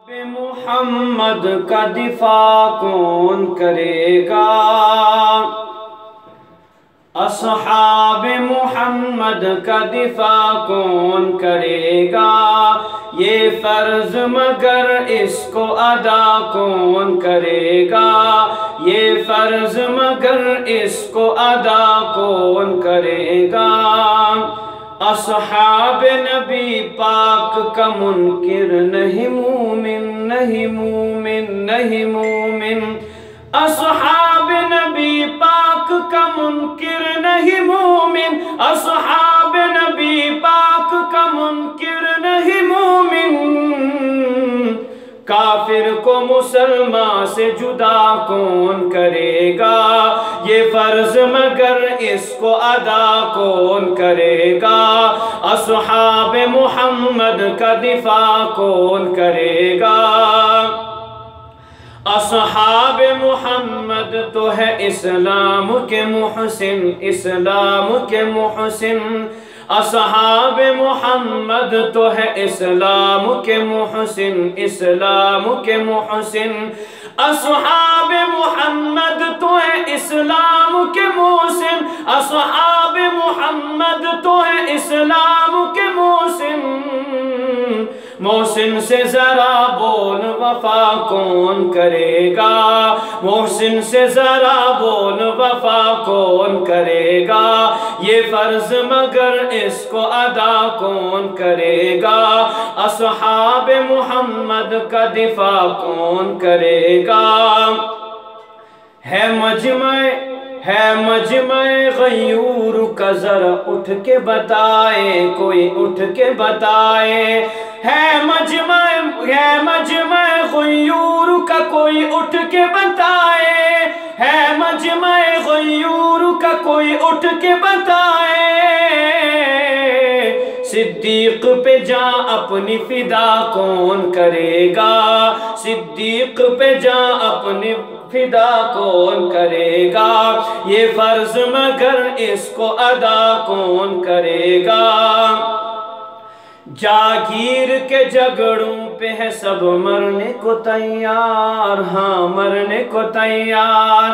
محمد کا دفاع کون کرے گا؟ اصحاب محمد کا دفاع کون کرے گا؟ یہ فرض مگر اس کو ادا کون کرے گا؟ یہ فرض مگر اس کو ادا کون کرے گا؟ اصحاب نبی پاک کا منکر نہیں مومن، نہیں مومن، نہیں مومن۔ اصحاب نبی پاک کا منکر نہیں مومن، اصحاب نبی پاک کا منکر نہیں مومن۔ کافر کو مسلمان سے جدا کون کرے گا؟ یہ فرض مگر اس کو ادا کون کرے گا؟ اصحاب محمد کا دفاع کون کرے گا؟ اصحاب محمد تو ہے اسلام کے محسن، اسلام کے محسن۔ اصحاب محمد تو ہے اسلام کے محسن، اسلام کے محسن۔ اصحاب محمد تو ہے اسلام کے محسن، اصحاب محمد تو ہے اسلام کے محسن۔ محسن سے ذرا بول وفا کون کرے گا؟ محسن سے ذرا بول وفا کون کرے گا؟ یہ فرض مگر اس کو ادا کون کرے گا؟ اصحاب محمد کا دفاع کون کرے گا؟ ہے مجمع غیور کا ذرا اٹھ کے بتائے، کوئی اٹھ کے بتائے۔ ہے مجمع غیور کا کوئی اٹھ کے بتائے، ہے مجمع غیور کا کوئی اٹھ کے بتائے۔ صدیق پہ جاں اپنی فدا کون کرے گا؟ صدیق پہ جاں اپنی فدا کون کرے گا؟ یہ فرض مگر اس کو ادا کون کرے گا؟ جاگیر کے جھگڑوں پہ ہے سب مرنے کو تیار، ہاں مرنے کو تیار۔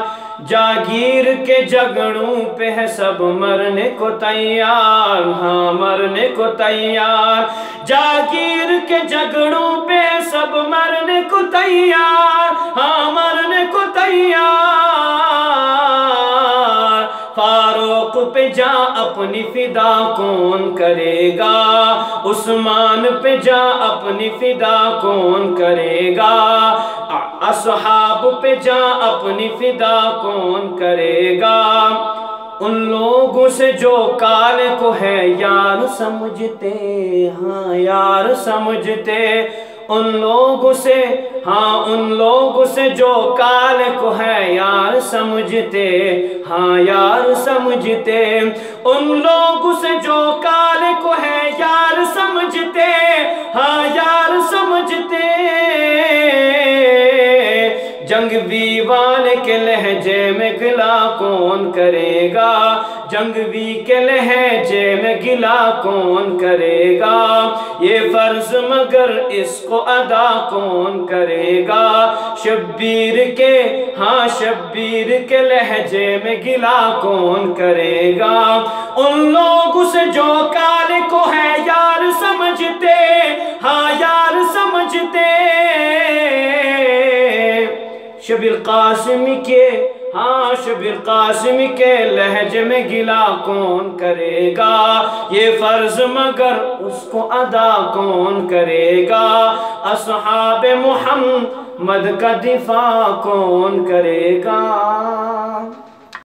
جاگیر کے جھگڑوں پہ ہے سب مرنے کو تیار، ہاں مرنے کو تیار۔ جاگیر کے جھگڑوں پہ ہے سب مرنے کو تیار، ہاں مرنے کو تیار۔ فاروق پہ جاں اپنی فدا کون کرے گا؟ عثمان پہ جاں اپنی فدا کون کرے گا؟ اصحاب پہ جاں اپنی فدا کون کرے گا؟ ان لوگوں سے جو کال کو ہے یار سمجھتے، ہاں یار سمجھتے۔ ان لوگوں سے، ہاں ان لوگوں سے جو کال کو ہے یار سمجھتے، ہاں یار سمجھتے۔ ان لوگوں سے جو کال کو ہے یار سمجھتے، ہاں یار سمجھتے۔ جنگوی والے کے لہجے میں گلا کون کرے گا؟ جنگوی کے لہجے میں گلا کون کرے گا؟ یہ فرض مگر اس کو ادا کون کرے گا؟ شبیر کے، ہاں شبیر کے لہجے میں گلا کون کرے گا؟ ان لوگوں سے جو کال کو ہے یار سمجھتے، ہاں یار سمجھتے۔ شبیر قاسمی کے، ہاں شبیر قاسمی کے لہجے میں گلا کون کرے گا؟ یہ فرض مگر اس کو ادا کون کرے گا؟ اصحاب محمد کا دفاع کون کرے گا؟